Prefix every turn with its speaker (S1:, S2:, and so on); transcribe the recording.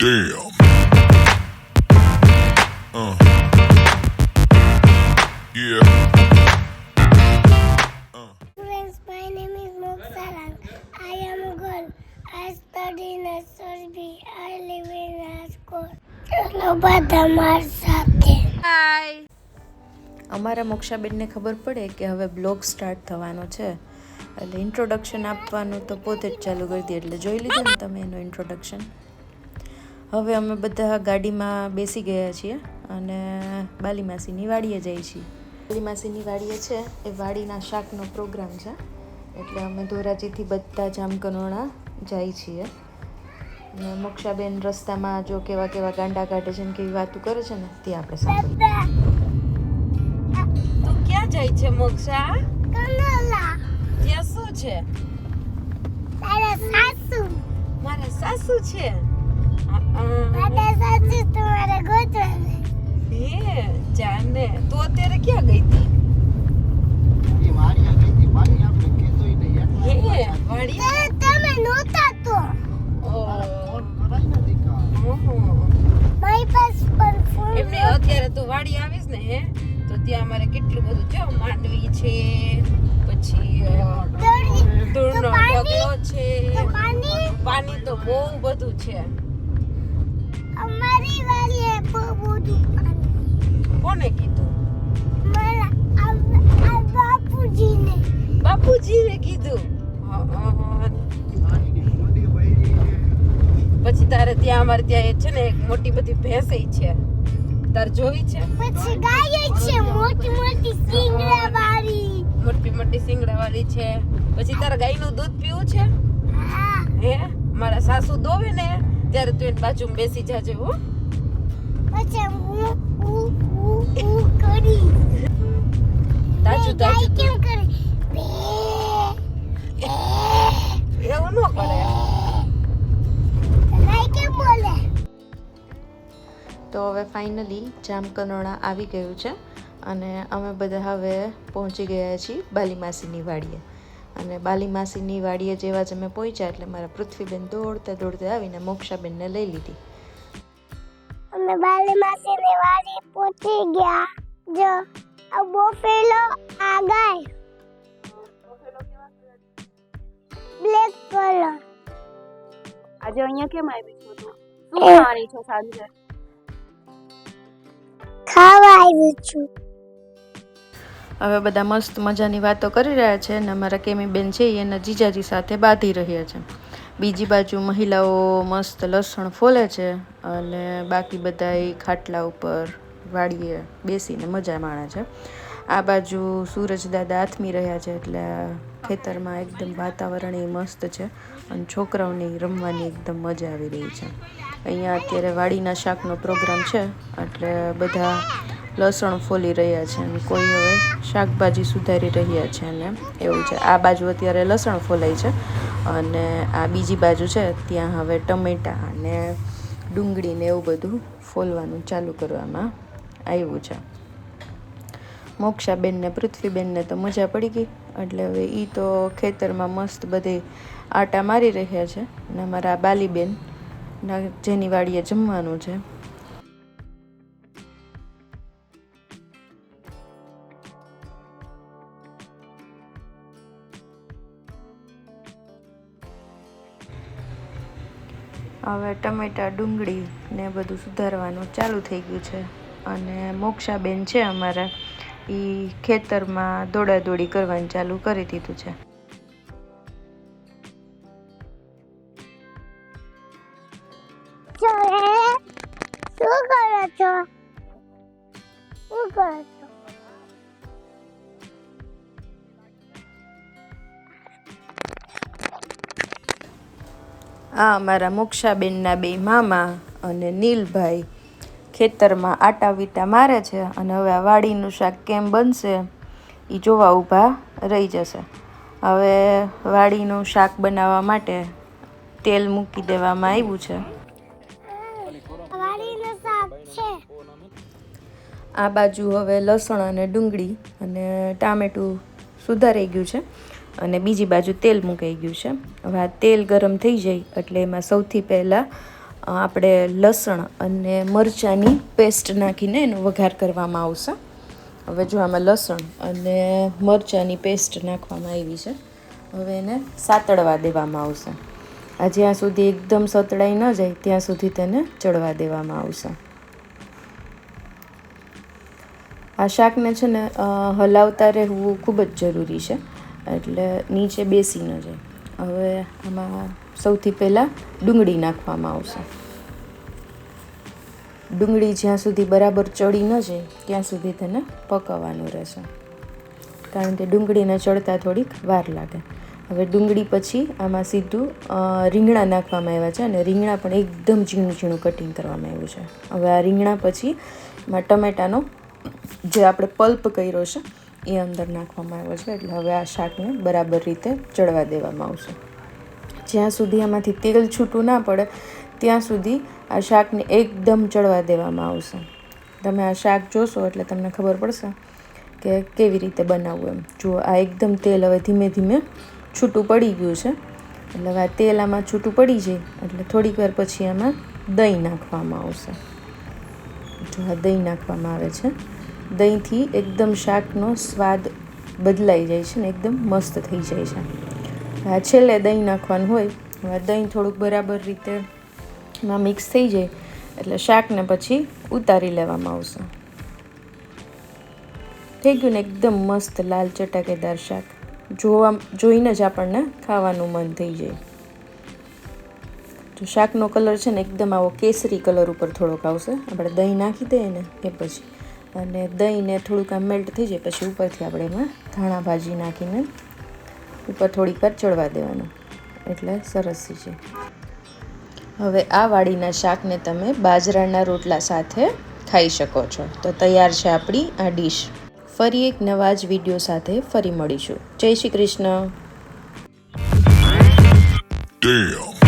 S1: Damn. Yeah.
S2: Friends, my name is Moksaran. I am a girl. I study in SRB. I live in Rajkot. ચલો બધા મારી સાથે.
S3: હાય. અમારા મોક્ષાબેનને ખબર પડે કે હવે બ્લોગ સ્ટાર્ટ થવાનો છે એટલે ઇન્ટ્રોડક્શન આપવાનું તો પોતે જ ચાલુ કરી દે. એટલે જોઈ લીધું ને તમે એનું ઇન્ટ્રોડક્શન. હવે અમે બધા ગાડીમાં બેસી ગયા છીએ અને બાલી માસીની વાડીએ જઈએ છીએ. બાલી માસીની વાડીએ છે એ વાડીના શાકનો પ્રોગ્રામ છે એટલે અમે ધોરાજીથી બધા જામકનોણા જાય છીએ. ને મોક્ષાબેન રસ્તામાં જો કેવા કેવા ગાંડા કાઢે છે ને કેવી વાતો કરે છે ને તે આપણે સાંભળીએ. તું ક્યાં જાય છે મોક્ષા?
S2: કનોલા.
S3: ત્યાં શું છે?
S2: તારા સાસુ.
S3: મારા સાસુ છે.
S2: મારા સાસુ તમારે ગોતવાને.
S3: હે જાને તું અત્યારે ક્યાં ગઈ હતી? હે વાડી
S2: તમે નહોતા તો. મારી પાસે પણ ફોન.
S3: એમને અત્યારે તું વાડી આવીશ ને હે તો ત્યાં અમારે કેટલું બધું છે. માંડવી છે, પછી ધૂળનો ઢગલો છે, પાણી તો બહુ બધું છે.
S2: અમારી વાડીએ બહુ બધું પાણી.
S3: કોને કીધું?
S2: મારા આ બાપુજીને.
S3: બાપુજીને કીધું. પછી તારે ત્યાં અમારે ત્યાં એ છે ને એક મોટી બધી ભેંસ છે. તાર જોવી છે?
S2: પછી ગાય છે મોટી મોટી સિંગડા વાળી.
S3: મોટી મોટી સિંગડા વાળી છે. પછી તારા ગાયનું દૂધ પીવું છે?
S2: હા.
S3: હે મારા સાસુ દોવે ને ત્યારે તું એની બાજુમાં બેસી જાજે હો.
S2: પછી હું કરી.
S3: તાજુ
S2: ગાય
S3: તાજુ
S2: કેમ કરે?
S3: એવું ન કરે.
S2: ગાય કેમ બોલે?
S3: તો હવે ફાઇનલી જામકનોણા આવી ગયું છે અને અમે બધા હવે પહોંચી ગયા છીએ બાલી માસીની વાડીએ. અને બાલી માસીની વાડીએ જેવા જ અમે પહોંચ્યા એટલે મારા પૃથ્વીબેન દોડતા દોડતા આવીને મોક્ષાબેનને લઈ લીધી.
S2: અમે બાલી માસીની વાડી પહોંચી ગયા. જો આ બોફેલો આ ગાય. Black colour.
S4: આજે અહીંયા કેમ આવી છો તું? શું ખાવાની છો સાંજે?
S2: ખાવા આવી છું.
S3: હવે બધા મસ્ત મજાની વાતો કરી રહ્યા છે અને અમારા કેમીબેન છે એના જીજાજી સાથે બાંધી રહ્યા છે. બીજી બાજુ મહિલાઓ મસ્ત લસણ ફોલે છે અને બાકી બધા ખાટલા ઉપર વાડીએ બેસીને મજા માણે છે. આ બાજુ સૂરજ દાદા આથમી રહ્યા છે એટલે ખેતરમાં એકદમ વાતાવરણ એ મસ્ત છે અને છોકરાઓની રમવાની એકદમ મજા આવી રહી છે. અહીંયા અત્યારે વાડીના શાકનો પ્રોગ્રામ છે એટલે બધા લસણ ફોલી રહ્યા છે અને કોઈ હવે શાકભાજી સુધારી રહ્યા છે અને એવું છે. આ બાજુ અત્યારે લસણ ફોલાય છે અને આ બીજી બાજુ છે ત્યાં હવે ટમેટા અને ડુંગળી ને એવું બધું ફોલવાનું ચાલુ કરવામાં આવ્યું છે. મોક્ષાબેન ને પૃથ્વીબેનને તો મજા પડી ગઈ એટલે હવે એ તો ખેતરમાં મસ્ત બધી આટા મારી રહ્યા છે અને અમારા બાલીબેન જેની વાડીએ જમવાનું છે. હવે ટમેટા ડુંગળી ને બધું સુધારવાનું ચાલુ થઈ ગયું છે અને મોક્ષાબેન છે અમારા એ ખેતરમાં દોડાદોડી કરવાનું ચાલુ કરી દીધું છે.
S2: શું કરો છો? શું કરો છો?
S3: આ અમારા મોક્ષાબેનના બે મામા અને નીલભાઈ ખેતરમાં આટા વીટા મારે છે અને હવે આ વાડીનું શાક કેમ બનશે એ જોવા ઊભા રહી જશે. હવે વાડીનું શાક બનાવવા માટે તેલ મૂકી દેવામાં આવ્યું છે.
S2: વાડીનું શાક છે.
S3: આ બાજુ હવે લસણ અને ડુંગળી અને ટામેટું સુધારાઈ ગયું છે અને બીજી બાજુ તેલ મુકાઈ ગયું છે. હવે આ તેલ ગરમ થઈ જાય એટલે એમાં સૌથી પહેલાં આપણે લસણ અને મરચાંની પેસ્ટ નાખીને એનો વઘાર કરવામાં આવશે. હવે જો આમાં લસણ અને મરચાંની પેસ્ટ નાખવામાં આવી છે. હવે એને સાતળવા દેવામાં આવશે. આ જ્યાં સુધી એકદમ સતળાઈ ન જાય ત્યાં સુધી તેને ચડવા દેવામાં આવશે. આ શાકને છે ને હલાવતા રહેવું ખૂબ જ જરૂરી છે, એટલે નીચે બેસી ન જાય. હવે આમાં સૌથી પહેલાં ડુંગળી નાખવામાં આવશે. ડુંગળી જ્યાં સુધી બરાબર ચડી ન જાય ત્યાં સુધી તેને પકાવવાનું રહેશે, કારણ કે ડુંગળીને ચડતા થોડીક વાર લાગે. હવે ડુંગળી પછી આમાં સીધું રીંગણા નાખવામાં આવ્યા છે, અને રીંગણા પણ એકદમ ઝીણું ઝીણું કટિંગ કરવામાં આવ્યું છે. હવે આ રીંગણા પછી એમાં ટમેટાનો જે આપણે પલ્પ કર્યો છે એ અંદર નાખવામાં આવ્યો છે. એટલે હવે આ શાકને બરાબર રીતે ચડવા દેવામાં આવશે. જ્યાં સુધી આમાંથી તેલ છૂટું ના પડે ત્યાં સુધી આ શાકને એકદમ ચડવા દેવામાં આવશે. તમે આ શાક જોશો એટલે તમને ખબર પડશે કે કેવી રીતે બનાવવું એમ. જુઓ, આ એકદમ તેલ હવે ધીમે ધીમે છૂટું પડી ગયું છે. એટલે હવે આ તેલ આમાં છૂટું પડી જાય એટલે થોડીક વાર પછી આમાં દહીં નાખવામાં આવશે. જો આ દહીં નાખવામાં આવે છે. દહીંથી એકદમ શાકનો સ્વાદ બદલાઈ જાય છે ને એકદમ મસ્ત થઈ જાય છે. આ છેલ્લે દહીં નાખવાનું હોય. હવે દહીં થોડુંક બરાબર રીતે એમાં મિક્સ થઈ જાય એટલે શાકને પછી ઉતારી લેવામાં આવશે. થઈ ગયું ને એકદમ મસ્ત લાલ ચટાકેદાર શાક. જોઈને જ આપણને ખાવાનું મન થઈ જાય. જો શાકનો કલર છે ને એકદમ આવો કેસરી કલર ઉપર થોડોક આવશે. આપણે દહીં નાખી દઈએ ને એ પછી, અને દહીંને થોડુંક આમ મેલ્ટ થઈ જાય પછી ઉપરથી આપણે એમાં ધાણા ભાજી નાખીને ઉપર થોડીક વાર ચડવા દેવાનું, એટલે સરસ છે. હવે આ વાડીના શાકને તમે બાજરાના રોટલા સાથે ખાઈ શકો છો. તો તૈયાર છે આપણી આ ડીશ. ફરી એક નવા જ વિડીયો સાથે ફરી મળીશું. જય શ્રી કૃષ્ણ.
S1: Damn.